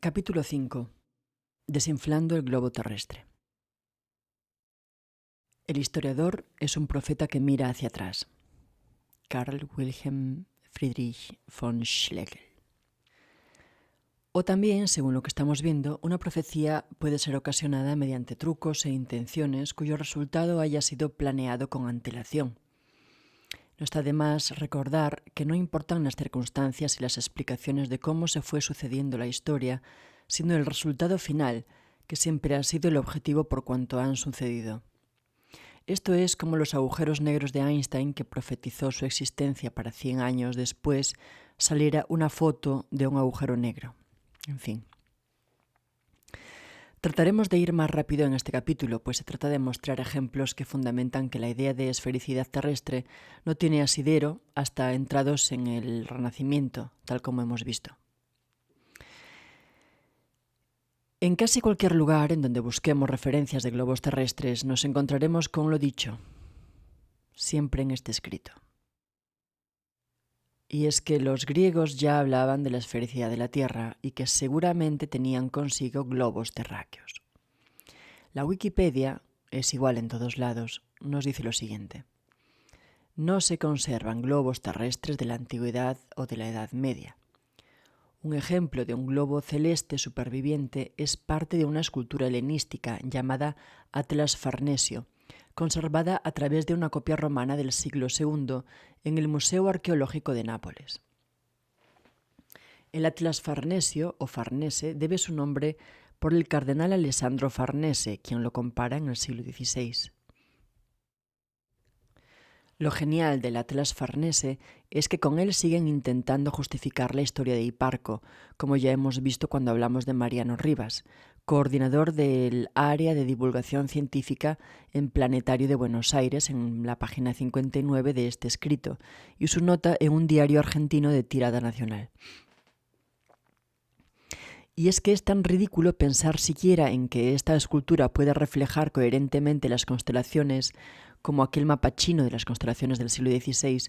Capítulo 5. Desinflando el globo terrestre. El historiador es un profeta que mira hacia atrás. Karl Wilhelm Friedrich von Schlegel. O también, según lo que estamos viendo, una profecía puede ser ocasionada mediante trucos e intenciones cuyo resultado haya sido planeado con antelación. No está de más recordar que no importan las circunstancias y las explicaciones de cómo se fue sucediendo la historia, sino el resultado final, que siempre ha sido el objetivo por cuanto han sucedido. Esto es como los agujeros negros de Einstein, que profetizó su existencia para 100 años después saliera una foto de un agujero negro. En fin. Trataremos de ir más rápido en este capítulo, pues se trata de mostrar ejemplos que fundamentan que la idea de esfericidad terrestre no tiene asidero hasta entrados en el Renacimiento, tal como hemos visto. En casi cualquier lugar en donde busquemos referencias de globos terrestres nos encontraremos con lo dicho, siempre en este escrito. Y es que los griegos ya hablaban de la esfericidad de la Tierra y que seguramente tenían consigo globos terráqueos. La Wikipedia, es igual en todos lados, nos dice lo siguiente. No se conservan globos terrestres de la antigüedad o de la Edad Media. Un ejemplo de un globo celeste superviviente es parte de una escultura helenística llamada Atlas Farnesio, conservada a través de una copia romana del siglo II en el Museo Arqueológico de Nápoles. El Atlas Farnesio o Farnese debe su nombre por el cardenal Alessandro Farnese, quien lo compara en el siglo XVI. Lo genial del Atlas Farnese es que con él siguen intentando justificar la historia de Hiparco, como ya hemos visto cuando hablamos de Mariano Rivas, coordinador del área de divulgación científica en Planetario de Buenos Aires, en la página 59 de este escrito, y su nota en un diario argentino de tirada nacional. Y es que es tan ridículo pensar siquiera en que esta escultura pueda reflejar coherentemente las constelaciones como aquel mapa chino de las constelaciones del siglo XVI,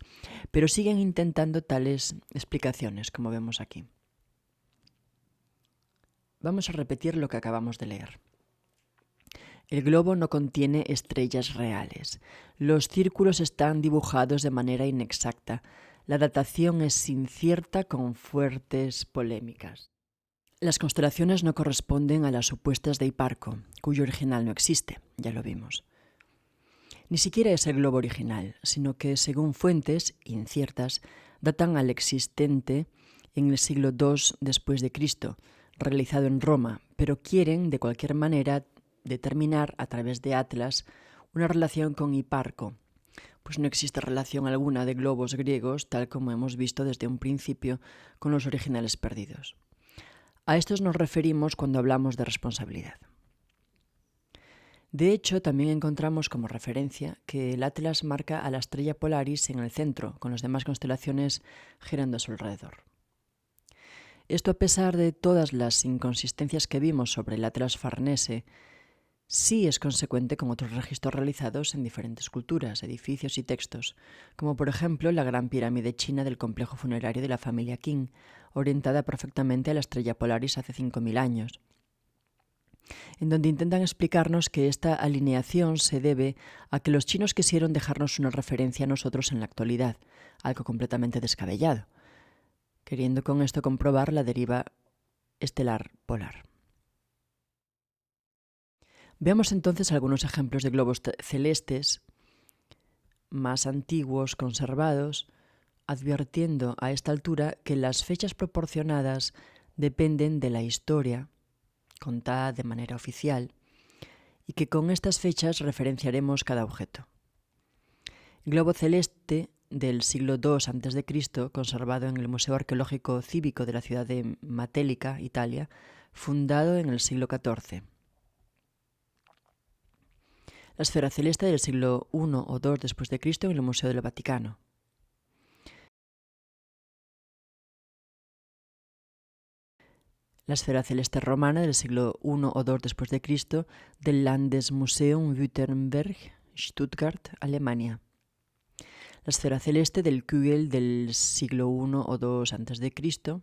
pero siguen intentando tales explicaciones, como vemos aquí. Vamos a repetir lo que acabamos de leer. El globo no contiene estrellas reales. Los círculos están dibujados de manera inexacta. La datación es incierta con fuertes polémicas. Las constelaciones no corresponden a las supuestas de Hiparco, cuyo original no existe, ya lo vimos. Ni siquiera es el globo original, sino que, según fuentes inciertas, datan al existente en el siglo II después de Cristo, realizado en Roma, pero quieren, de cualquier manera, determinar, a través de Atlas, una relación con Hiparco, pues no existe relación alguna de globos griegos, tal como hemos visto desde un principio, con los originales perdidos. A estos nos referimos cuando hablamos de responsabilidad. De hecho, también encontramos como referencia que el Atlas marca a la estrella Polaris en el centro, con las demás constelaciones girando a su alrededor. Esto, a pesar de todas las inconsistencias que vimos sobre el Atlas Farnese, sí es consecuente con otros registros realizados en diferentes culturas, edificios y textos, como por ejemplo la gran pirámide china del complejo funerario de la familia Qing, orientada perfectamente a la estrella Polaris hace 5.000 años, en donde intentan explicarnos que esta alineación se debe a que los chinos quisieron dejarnos una referencia a nosotros en la actualidad, algo completamente descabellado, queriendo con esto comprobar la deriva estelar polar. Veamos entonces algunos ejemplos de globos celestes más antiguos, conservados, advirtiendo a esta altura que las fechas proporcionadas dependen de la historia contada de manera oficial y que con estas fechas referenciaremos cada objeto. El globo celeste del siglo II a.C., conservado en el Museo Arqueológico Cívico de la ciudad de Matelica, Italia, fundado en el siglo XIV. La esfera celeste del siglo I o II después de Cristo en el Museo del Vaticano. La esfera celeste romana del siglo I o II después de Cristo del Landesmuseum Württemberg, Stuttgart, Alemania. La esfera celeste del Kugel del siglo I o II a.C.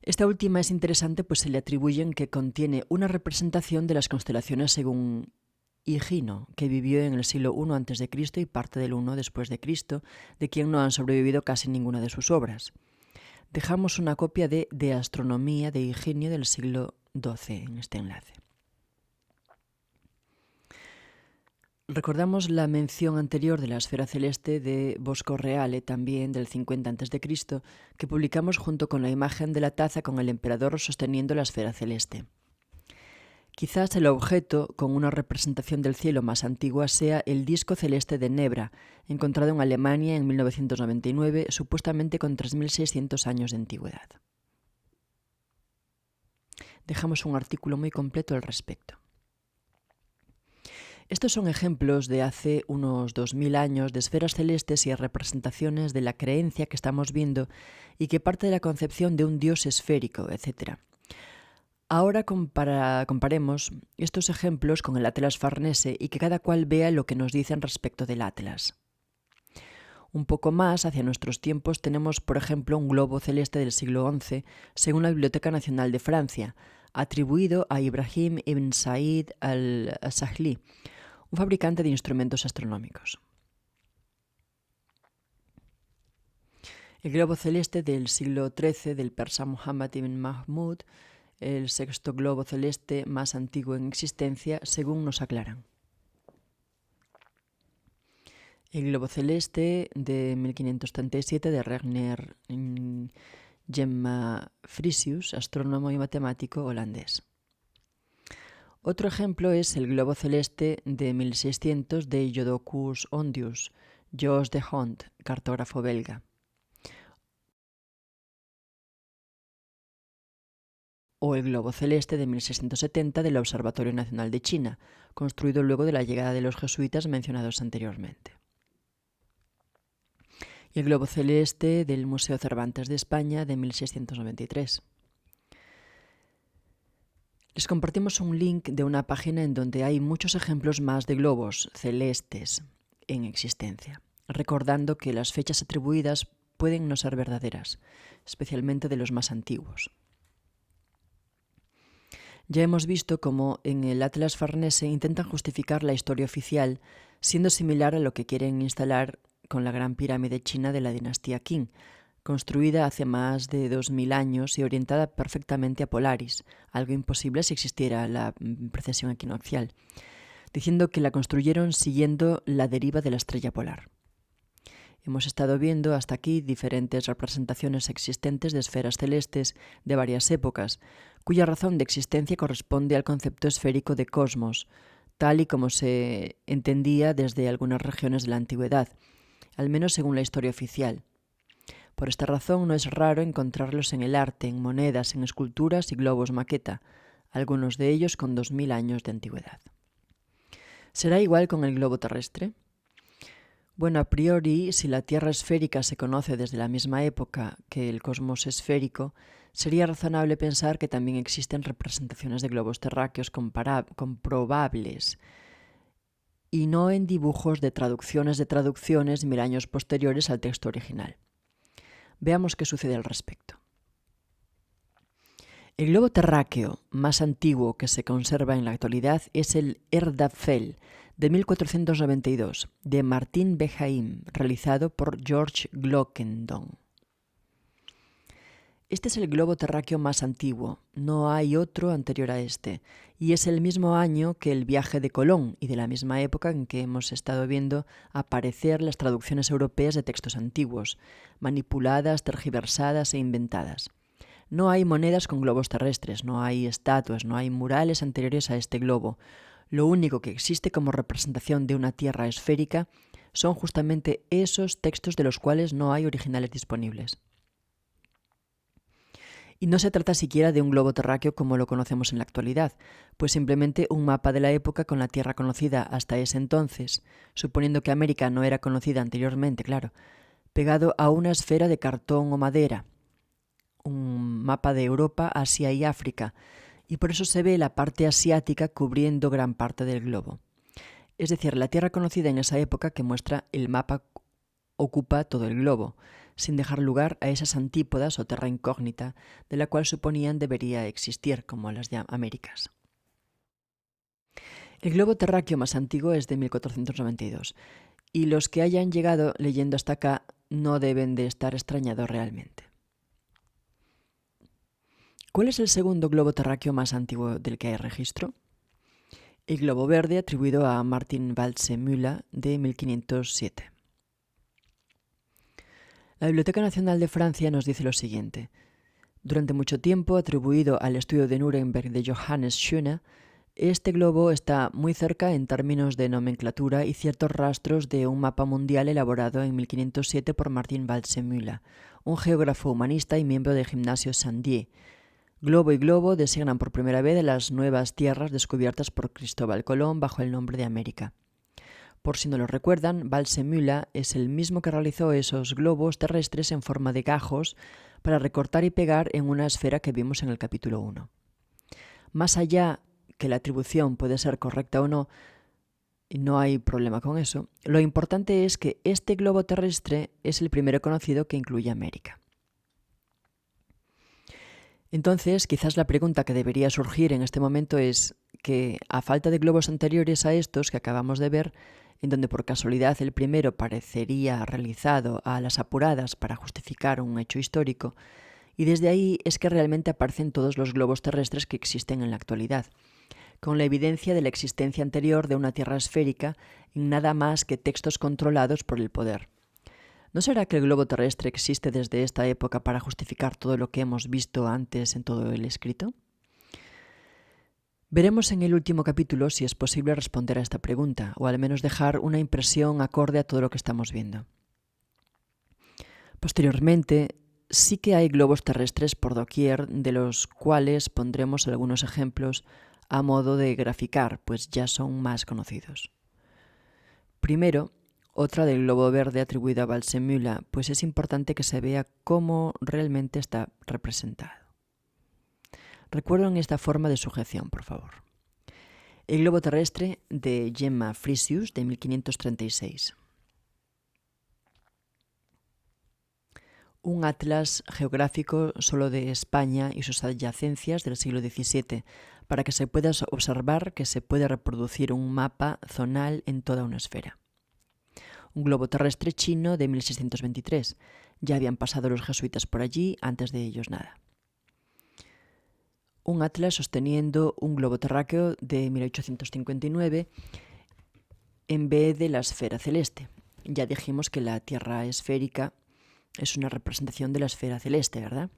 Esta última es interesante, pues se le atribuyen que contiene una representación de las constelaciones según Higino, que vivió en el siglo I a.C. y parte del I después de Cristo, de quien no han sobrevivido casi ninguna de sus obras. Dejamos una copia de Astronomía de Higinio del siglo XII en este enlace. Recordamos la mención anterior de la esfera celeste de Bosco Reale, también del 50 a.C., que publicamos junto con la imagen de la taza con el emperador sosteniendo la esfera celeste. Quizás el objeto con una representación del cielo más antigua sea el disco celeste de Nebra, encontrado en Alemania en 1999, supuestamente con 3.600 años de antigüedad. Dejamos un artículo muy completo al respecto. Estos son ejemplos de hace unos 2000 años de esferas celestes y representaciones de la creencia que estamos viendo y que parte de la concepción de un dios esférico, etc. Ahora comparemos estos ejemplos con el Atlas Farnese y que cada cual vea lo que nos dicen respecto del Atlas. Un poco más hacia nuestros tiempos tenemos, por ejemplo, un globo celeste del siglo XI, según la Biblioteca Nacional de Francia, atribuido a Ibrahim ibn Said al-Sahli, un fabricante de instrumentos astronómicos. El globo celeste del siglo XIII del persa Muhammad ibn Mahmud, el sexto globo celeste más antiguo en existencia, según nos aclaran. El globo celeste de 1537 de Regner Gemma Frisius, astrónomo y matemático holandés. Otro ejemplo es el globo celeste de 1600 de Jodocus Hondius, Jos de Hont, cartógrafo belga. O el globo celeste de 1670 del Observatorio Nacional de China, construido luego de la llegada de los jesuitas mencionados anteriormente. Y el globo celeste del Museo Cervantes de España de 1693. Les compartimos un link de una página en donde hay muchos ejemplos más de globos celestes en existencia, recordando que las fechas atribuidas pueden no ser verdaderas, especialmente de los más antiguos. Ya hemos visto cómo en el Atlas Farnese intentan justificar la historia oficial, siendo similar a lo que quieren instalar con la Gran Pirámide China de la dinastía Qing, construida hace más de 2000 años y orientada perfectamente a Polaris, algo imposible si existiera la precesión equinoccial, diciendo que la construyeron siguiendo la deriva de la estrella polar. Hemos estado viendo hasta aquí diferentes representaciones existentes de esferas celestes de varias épocas, cuya razón de existencia corresponde al concepto esférico de cosmos, tal y como se entendía desde algunas regiones de la antigüedad, al menos según la historia oficial. Por esta razón no es raro encontrarlos en el arte, en monedas, en esculturas y globos maqueta, algunos de ellos con 2000 años de antigüedad. ¿Será igual con el globo terrestre? Bueno, a priori, si la Tierra esférica se conoce desde la misma época que el cosmos esférico, sería razonable pensar que también existen representaciones de globos terráqueos comprobables, y no en dibujos de traducciones 1000 años posteriores al texto original. Veamos qué sucede al respecto. El globo terráqueo más antiguo que se conserva en la actualidad es el Erdapfel de 1492 de Martin Behaim, realizado por George Glockendon. Este es el globo terráqueo más antiguo, no hay otro anterior a este, y es el mismo año que el viaje de Colón y de la misma época en que hemos estado viendo aparecer las traducciones europeas de textos antiguos, manipuladas, tergiversadas e inventadas. No hay monedas con globos terrestres, no hay estatuas, no hay murales anteriores a este globo. Lo único que existe como representación de una tierra esférica son justamente esos textos de los cuales no hay originales disponibles. Y no se trata siquiera de un globo terráqueo como lo conocemos en la actualidad, pues simplemente un mapa de la época con la Tierra conocida hasta ese entonces, suponiendo que América no era conocida anteriormente, claro, pegado a una esfera de cartón o madera, un mapa de Europa, Asia y África, y por eso se ve la parte asiática cubriendo gran parte del globo. Es decir, la Tierra conocida en esa época que muestra el mapa ocupa todo el globo. sin dejar lugar a esas antípodas o terra incógnita de la cual suponían debería existir, como las de Américas. El globo terráqueo más antiguo es de 1492, y los que hayan llegado leyendo hasta acá no deben de estar extrañados realmente. ¿Cuál es el segundo globo terráqueo más antiguo del que hay registro? El globo verde, atribuido a Martin Waldseemüller, de 1507. La Biblioteca Nacional de Francia nos dice lo siguiente. Durante mucho tiempo, atribuido al estudio de Nuremberg de Johannes Schöne, este globo está muy cerca en términos de nomenclatura y ciertos rastros de un mapa mundial elaborado en 1507 por Martin Waldseemüller, un geógrafo humanista y miembro del Gimnasio Saint-Dié. Globo y globo designan por primera vez las nuevas tierras descubiertas por Cristóbal Colón bajo el nombre de América. Por si no lo recuerdan, Waldseemüller es el mismo que realizó esos globos terrestres en forma de gajos para recortar y pegar en una esfera que vimos en el capítulo 1. Más allá que la atribución puede ser correcta o no, y no hay problema con eso, lo importante es que este globo terrestre es el primero conocido que incluye América. Entonces, quizás la pregunta que debería surgir en este momento es que, a falta de globos anteriores a estos que acabamos de ver, en donde por casualidad el primero parecería realizado a las apuradas para justificar un hecho histórico, y desde ahí es que realmente aparecen todos los globos terrestres que existen en la actualidad, con la evidencia de la existencia anterior de una Tierra esférica en nada más que textos controlados por el poder. ¿No será que el globo terrestre existe desde esta época para justificar todo lo que hemos visto antes en todo el escrito? Veremos en el último capítulo si es posible responder a esta pregunta, o al menos dejar una impresión acorde a todo lo que estamos viendo. Posteriormente, sí que hay globos terrestres por doquier, de los cuales pondremos algunos ejemplos a modo de graficar, pues ya son más conocidos. Primero, otra del globo verde atribuida a Waldseemüller, pues es importante que se vea cómo realmente está representado. Recuerden esta forma de sujeción, por favor. El globo terrestre de Gemma Frisius, de 1536. Un atlas geográfico solo de España y sus adyacencias del siglo XVII, para que se pueda observar que se puede reproducir un mapa zonal en toda una esfera. Un globo terrestre chino de 1623. Ya habían pasado los jesuitas por allí, antes de ellos nada. Un atlas sosteniendo un globo terráqueo de 1859 en vez de la esfera celeste. Ya dijimos que la Tierra esférica es una representación de la esfera celeste, ¿verdad?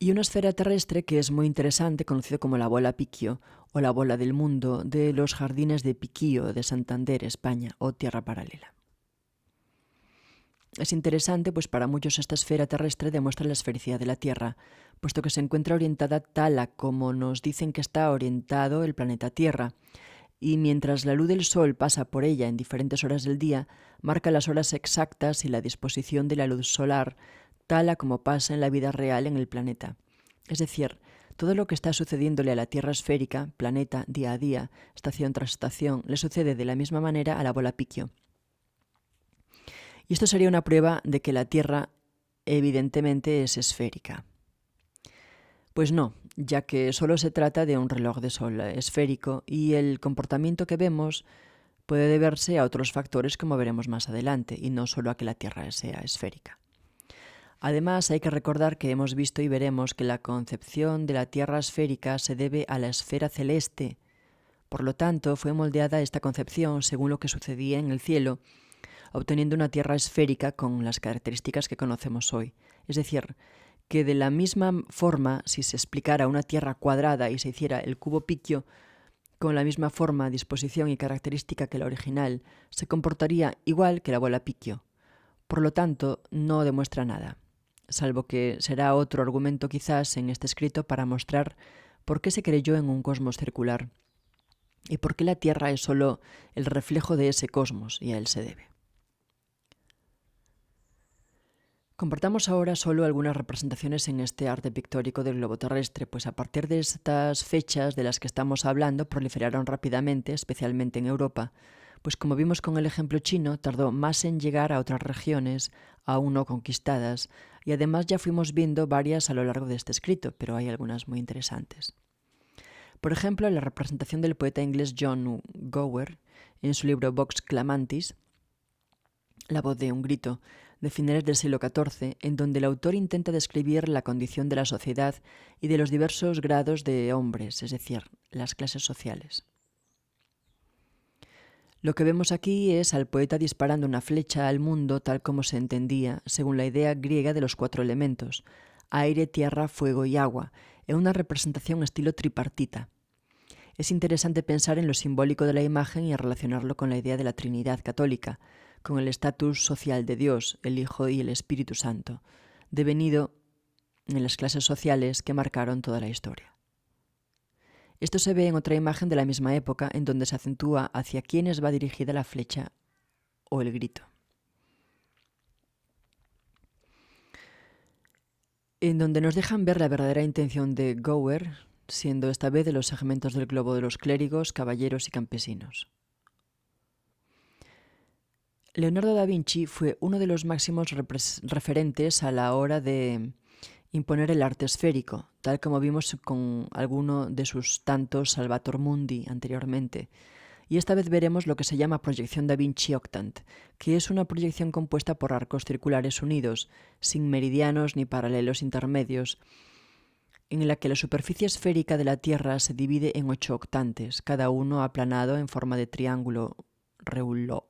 Y una esfera terrestre que es muy interesante, conocida como la bola Picchio o la bola del mundo de los jardines de Picchio de Santander, España, o Tierra Paralela. Es interesante, pues para muchos esta esfera terrestre demuestra la esfericidad de la Tierra, puesto que se encuentra orientada tal a como nos dicen que está orientado el planeta Tierra, y mientras la luz del Sol pasa por ella en diferentes horas del día, marca las horas exactas y la disposición de la luz solar tal a como pasa en la vida real en el planeta. Es decir, todo lo que está sucediéndole a la Tierra esférica, planeta, día a día, estación tras estación, le sucede de la misma manera a la bola Picchio. Y esto sería una prueba de que la Tierra evidentemente es esférica. Pues no, ya que solo se trata de un reloj de sol esférico y el comportamiento que vemos puede deberse a otros factores como veremos más adelante y no solo a que la Tierra sea esférica. Además, hay que recordar que hemos visto y veremos que la concepción de la Tierra esférica se debe a la esfera celeste. Por lo tanto, fue moldeada esta concepción según lo que sucedía en el cielo, obteniendo una Tierra esférica con las características que conocemos hoy. Es decir, que de la misma forma, si se explicara una Tierra cuadrada y se hiciera el cubo Picchio, con la misma forma, disposición y característica que la original, se comportaría igual que la bola Picchio. Por lo tanto, no demuestra nada, salvo que será otro argumento quizás en este escrito para mostrar por qué se creyó en un cosmos circular y por qué la Tierra es solo el reflejo de ese cosmos y a él se debe. Compartamos ahora solo algunas representaciones en este arte pictórico del globo terrestre, pues a partir de estas fechas de las que estamos hablando proliferaron rápidamente, especialmente en Europa, Pues como vimos con el ejemplo chino, tardó más en llegar a otras regiones aún no conquistadas, y además ya fuimos viendo varias a lo largo de este escrito, pero hay algunas muy interesantes. Por ejemplo, la representación del poeta inglés John Gower en su libro Vox Clamantis, La voz de un grito, de finales del siglo XIV, en donde el autor intenta describir la condición de la sociedad y de los diversos grados de hombres, es decir, las clases sociales. Lo que vemos aquí es al poeta disparando una flecha al mundo tal como se entendía, según la idea griega de los 4 elementos, aire, tierra, fuego y agua, en una representación estilo tripartita. Es interesante pensar en lo simbólico de la imagen y relacionarlo con la idea de la Trinidad católica, con el estatus social de Dios, el Hijo y el Espíritu Santo, devenido en las clases sociales que marcaron toda la historia. Esto se ve en otra imagen de la misma época, en donde se acentúa hacia quiénes va dirigida la flecha o el grito. En donde nos dejan ver la verdadera intención de Gower, siendo esta vez de los segmentos del globo de los clérigos, caballeros y campesinos. Leonardo da Vinci fue uno de los máximos referentes a la hora de imponer el arte esférico, tal como vimos con alguno de sus tantos Salvator Mundi anteriormente. Y esta vez veremos lo que se llama proyección da Vinci octant, que es una proyección compuesta por arcos circulares unidos, sin meridianos ni paralelos intermedios, en la que la superficie esférica de la Tierra se divide en 8 octantes, cada uno aplanado en forma de triángulo rouleau.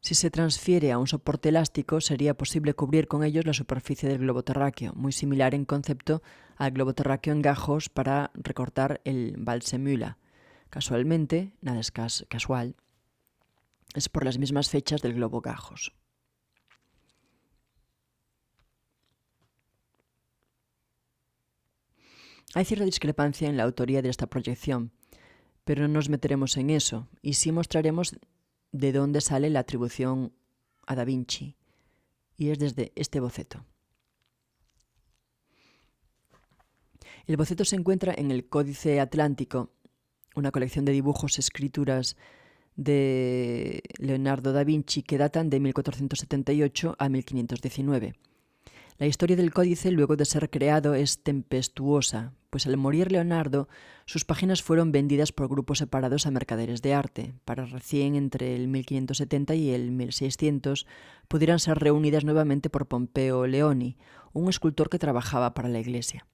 Si se transfiere a un soporte elástico, sería posible cubrir con ellos la superficie del globo terráqueo, muy similar en concepto al globo terráqueo en gajos para recortar el Waldseemühle. Casualmente, nada es casual, es por las mismas fechas del globo gajos. Hay cierta discrepancia en la autoría de esta proyección, pero no nos meteremos en eso, y sí mostraremos de dónde sale la atribución a Da Vinci, y es desde este boceto. El boceto se encuentra en el Códice Atlántico, una colección de dibujos y escrituras de Leonardo da Vinci que datan de 1478 a 1519. La historia del códice, luego de ser creado, es tempestuosa, pues al morir Leonardo, sus páginas fueron vendidas por grupos separados a mercaderes de arte, para recién entre el 1570 y el 1600 pudieran ser reunidas nuevamente por Pompeo Leoni, un escultor que trabajaba para la Iglesia.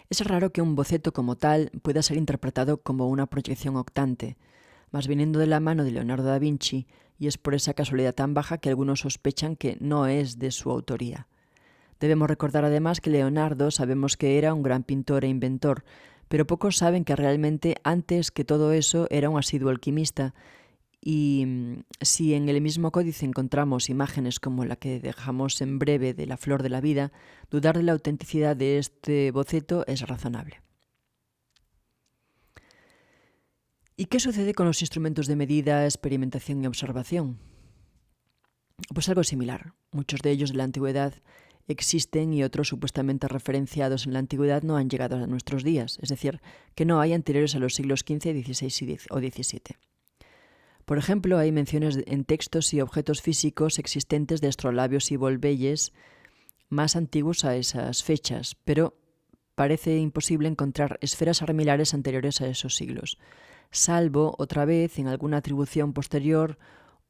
Es raro que un boceto como tal pueda ser interpretado como una proyección octante, mas viniendo de la mano de Leonardo da Vinci, y es por esa casualidad tan baja que algunos sospechan que no es de su autoría. Debemos recordar además que Leonardo sabemos que era un gran pintor e inventor, pero pocos saben que realmente antes que todo eso era un asiduo alquimista, y si en el mismo códice encontramos imágenes como la que dejamos en breve de la flor de la vida, dudar de la autenticidad de este boceto es razonable. ¿Y qué sucede con los instrumentos de medida, experimentación y observación? Pues algo similar. Muchos de ellos de la antigüedad existen y otros supuestamente referenciados en la antigüedad no han llegado a nuestros días, es decir, que no hay anteriores a los siglos XV, XVI o XVII. Por ejemplo, hay menciones en textos y objetos físicos existentes de astrolabios y volvelles más antiguos a esas fechas, pero parece imposible encontrar esferas armilares anteriores a esos siglos, salvo, otra vez, en alguna atribución posterior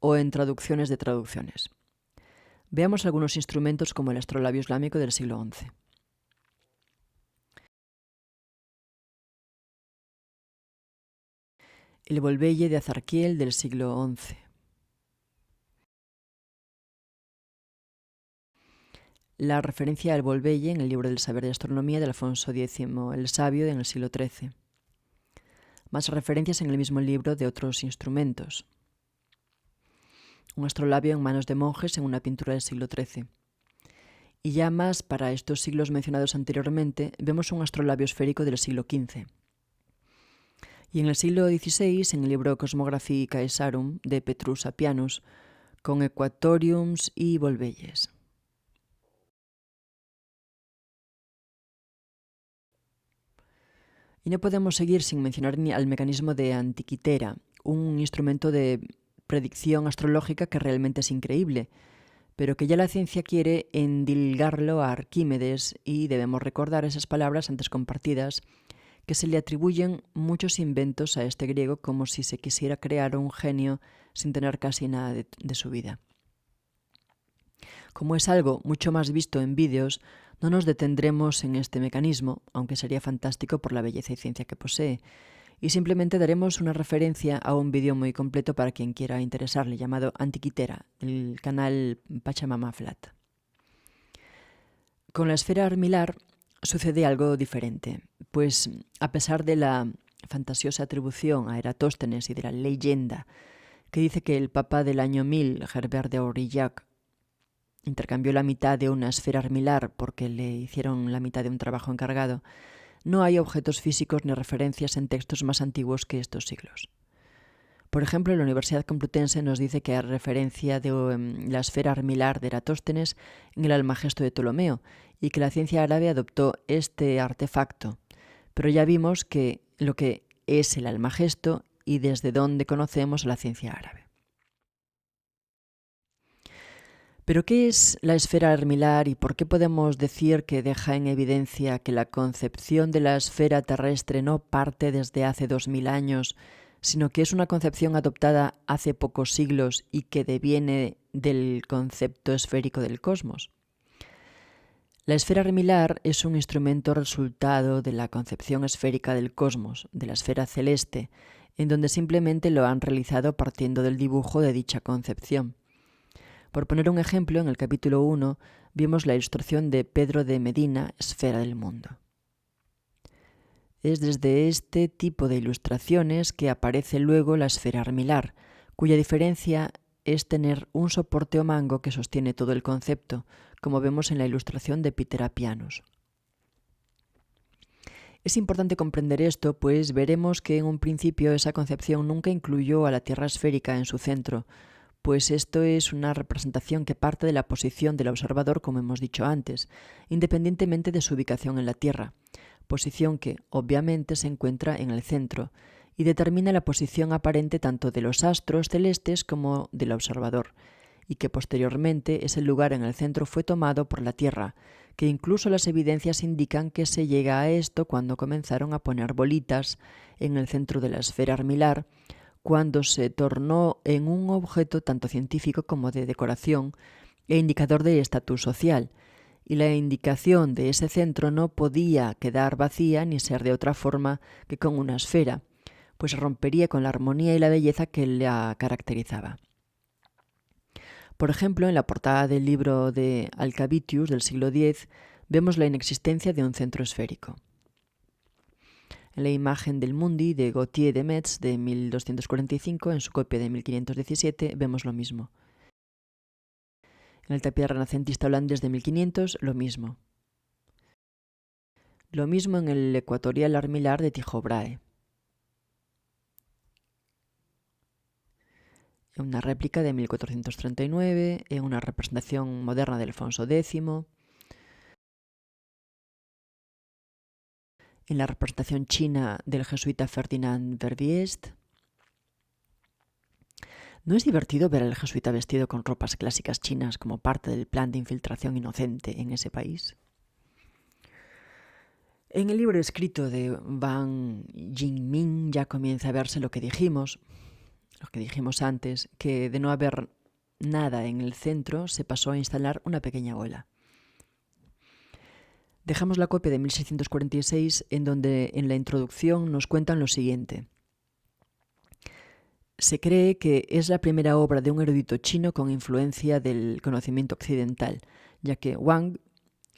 o en traducciones de traducciones. Veamos algunos instrumentos como el astrolabio islámico del siglo XI. El volvelle de Azarquiel del siglo XI. La referencia al volvelle en el libro del saber de astronomía de Alfonso X el Sabio en el siglo XIII. Más referencias en el mismo libro de otros instrumentos. Un astrolabio en manos de monjes en una pintura del siglo XIII. Y ya más para estos siglos mencionados anteriormente, vemos un astrolabio esférico del siglo XV. Y en el siglo XVI, en el libro Cosmographii Caesarum de Petrus Apianus, con equatoriums y volvelles. Y no podemos seguir sin mencionar ni al mecanismo de Antiquitera, un instrumento de predicción astrológica que realmente es increíble, pero que ya la ciencia quiere endilgarlo a Arquímedes, y debemos recordar esas palabras antes compartidas, que se le atribuyen muchos inventos a este griego, como si se quisiera crear un genio sin tener casi nada de su vida. Como es algo mucho más visto en vídeos, no nos detendremos en este mecanismo, aunque sería fantástico por la belleza y ciencia que posee, y simplemente daremos una referencia a un vídeo muy completo para quien quiera interesarle, llamado Antiquitera, del canal Pachamama Flat. Con la esfera armilar sucede algo diferente, pues a pesar de la fantasiosa atribución a Eratóstenes y de la leyenda que dice que el papa del año 1000, Herbert de Aurillac, intercambió la mitad de una esfera armilar porque le hicieron la mitad de un trabajo encargado, no hay objetos físicos ni referencias en textos más antiguos que estos siglos. Por ejemplo, la Universidad Complutense nos dice que hay referencia de la esfera armilar de Eratóstenes en el Almagesto de Ptolomeo y que la ciencia árabe adoptó este artefacto. Pero ya vimos que lo que es el Almagesto y desde dónde conocemos la ciencia árabe. ¿Pero qué es la esfera armilar y por qué podemos decir que deja en evidencia que la concepción de la esfera terrestre no parte desde hace 2000 años, sino que es una concepción adoptada hace pocos siglos y que deviene del concepto esférico del cosmos? La esfera armilar es un instrumento resultado de la concepción esférica del cosmos, de la esfera celeste, en donde simplemente lo han realizado partiendo del dibujo de dicha concepción. Por poner un ejemplo, en el capítulo 1 vimos la ilustración de Pedro de Medina, Esfera del Mundo. Es desde este tipo de ilustraciones que aparece luego la esfera armilar, cuya diferencia es tener un soporte o mango que sostiene todo el concepto, como vemos en la ilustración de Peter Apianos. Es importante comprender esto, pues veremos que en un principio esa concepción nunca incluyó a la Tierra esférica en su centro, pues esto es una representación que parte de la posición del observador, como hemos dicho antes, independientemente de su ubicación en la Tierra, posición que obviamente se encuentra en el centro y determina la posición aparente tanto de los astros celestes como del observador, y que posteriormente ese lugar en el centro fue tomado por la Tierra, que incluso las evidencias indican que se llega a esto cuando comenzaron a poner bolitas en el centro de la esfera armilar, cuando se tornó en un objeto tanto científico como de decoración e indicador de estatus social, y la indicación de ese centro no podía quedar vacía ni ser de otra forma que con una esfera, pues rompería con la armonía y la belleza que la caracterizaba. Por ejemplo, en la portada del libro de Alcavitius del siglo X vemos la inexistencia de un centro esférico. En la imagen del Mundi de Gautier de Metz de 1245, en su copia de 1517, vemos lo mismo. En el tapiz renacentista holandés de 1500, lo mismo. Lo mismo en el ecuatorial armilar de Tycho Brahe. En una réplica de 1439, en una representación moderna de Alfonso X, en la representación china del jesuita Ferdinand Verbiest. ¿No es divertido ver al jesuita vestido con ropas clásicas chinas como parte del plan de infiltración inocente en ese país? En el libro escrito de Wang Jingming ya comienza a verse lo que dijimos antes, que de no haber nada en el centro se pasó a instalar una pequeña bola. Dejamos la copia de 1646 en donde en la introducción nos cuentan lo siguiente. Se cree que es la primera obra de un erudito chino con influencia del conocimiento occidental, ya que Wang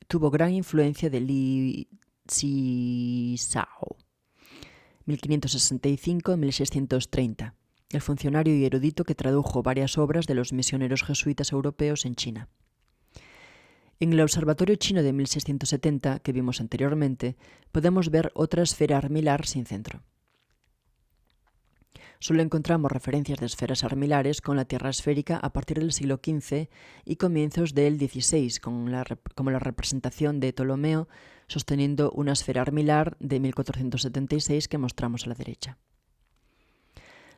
tuvo gran influencia de Li Zhao, 1565-1630, el funcionario y erudito que tradujo varias obras de los misioneros jesuitas europeos en China. En el observatorio chino de 1670, que vimos anteriormente, podemos ver otra esfera armilar sin centro. Solo encontramos referencias de esferas armilares con la Tierra esférica a partir del siglo XV y comienzos del XVI, como la representación de Ptolomeo sosteniendo una esfera armilar de 1476 que mostramos a la derecha.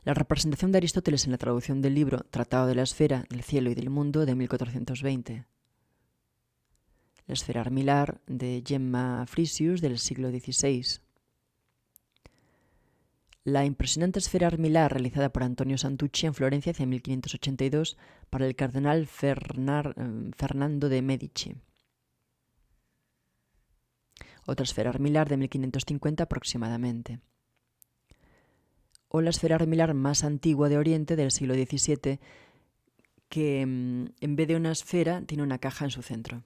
La representación de Aristóteles en la traducción del libro Tratado de la Esfera, del Cielo y del Mundo de 1420. La esfera armilar de Gemma Frisius del siglo XVI. La impresionante esfera armilar realizada por Antonio Santucci en Florencia hacia 1582 para el cardenal Fernando de Medici. Otra esfera armilar de 1550 aproximadamente. O la esfera armilar más antigua de Oriente del siglo XVII, que en vez de una esfera tiene una caja en su centro.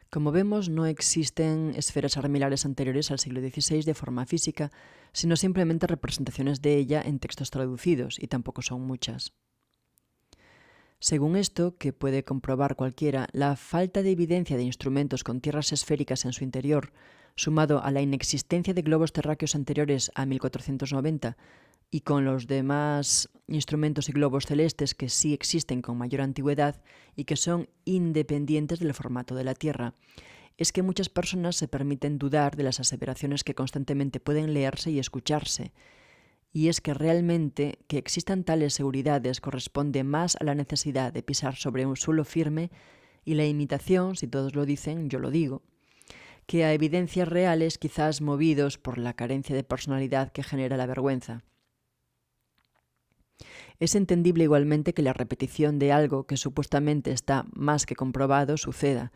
Como vemos, no existen esferas armilares anteriores al siglo XVI de forma física, sino simplemente representaciones de ella en textos traducidos, y tampoco son muchas. Según esto, que puede comprobar cualquiera, la falta de evidencia de instrumentos con tierras esféricas en su interior, sumado a la inexistencia de globos terráqueos anteriores a 1490 y con los demás instrumentos y globos celestes que sí existen con mayor antigüedad y que son independientes del formato de la Tierra, es que muchas personas se permiten dudar de las aseveraciones que constantemente pueden leerse y escucharse. Y es que realmente que existan tales seguridades corresponde más a la necesidad de pisar sobre un suelo firme y la imitación, si todos lo dicen, yo lo digo, que a evidencias reales quizás movidos por la carencia de personalidad que genera la vergüenza. Es entendible igualmente que la repetición de algo que supuestamente está más que comprobado suceda,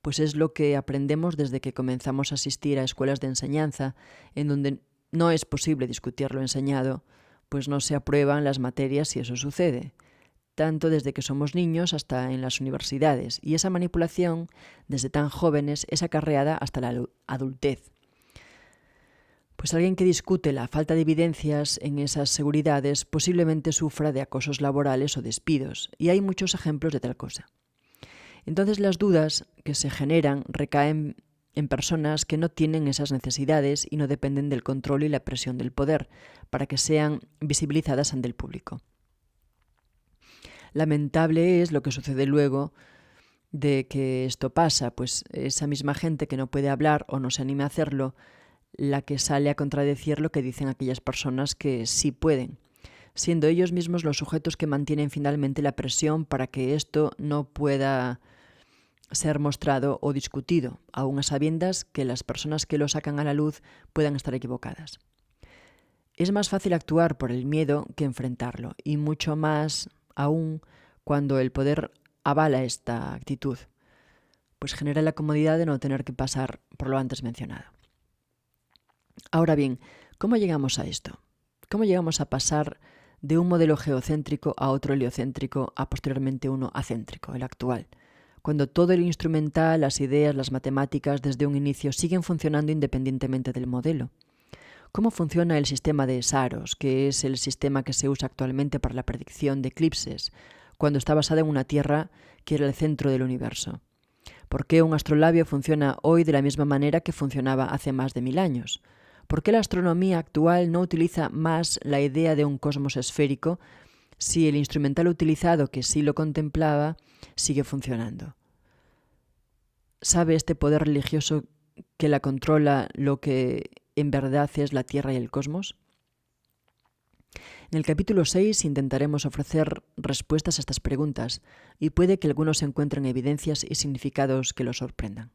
pues es lo que aprendemos desde que comenzamos a asistir a escuelas de enseñanza, en donde no es posible discutir lo enseñado, pues no se aprueban las materias si eso sucede, tanto desde que somos niños hasta en las universidades, y esa manipulación, desde tan jóvenes, es acarreada hasta la adultez. Pues alguien que discute la falta de evidencias en esas seguridades posiblemente sufra de acosos laborales o despidos, y hay muchos ejemplos de tal cosa. Entonces las dudas que se generan recaen en personas que no tienen esas necesidades y no dependen del control y la presión del poder para que sean visibilizadas ante el público. Lamentable es lo que sucede luego de que esto pasa, pues esa misma gente que no puede hablar o no se anima a hacerlo, la que sale a contradecir lo que dicen aquellas personas que sí pueden, siendo ellos mismos los sujetos que mantienen finalmente la presión para que esto no pueda ser mostrado o discutido, aun a sabiendas que las personas que lo sacan a la luz puedan estar equivocadas. Es más fácil actuar por el miedo que enfrentarlo, y mucho más aún cuando el poder avala esta actitud, pues genera la comodidad de no tener que pasar por lo antes mencionado. Ahora bien, ¿cómo llegamos a esto? ¿Cómo llegamos a pasar de un modelo geocéntrico a otro heliocéntrico, a posteriormente uno acéntrico, el actual? Cuando todo el instrumental, las ideas, las matemáticas, desde un inicio siguen funcionando independientemente del modelo. ¿Cómo funciona el sistema de Saros, que es el sistema que se usa actualmente para la predicción de eclipses, cuando está basada en una Tierra que era el centro del universo? ¿Por qué un astrolabio funciona hoy de la misma manera que funcionaba hace más de 1000 años? ¿Por qué la astronomía actual no utiliza más la idea de un cosmos esférico si el instrumental utilizado que sí lo contemplaba sigue funcionando? ¿Sabe este poder religioso que la controla lo que en verdad es la Tierra y el cosmos? En el capítulo 6 intentaremos ofrecer respuestas a estas preguntas y puede que algunos encuentren evidencias y significados que los sorprendan.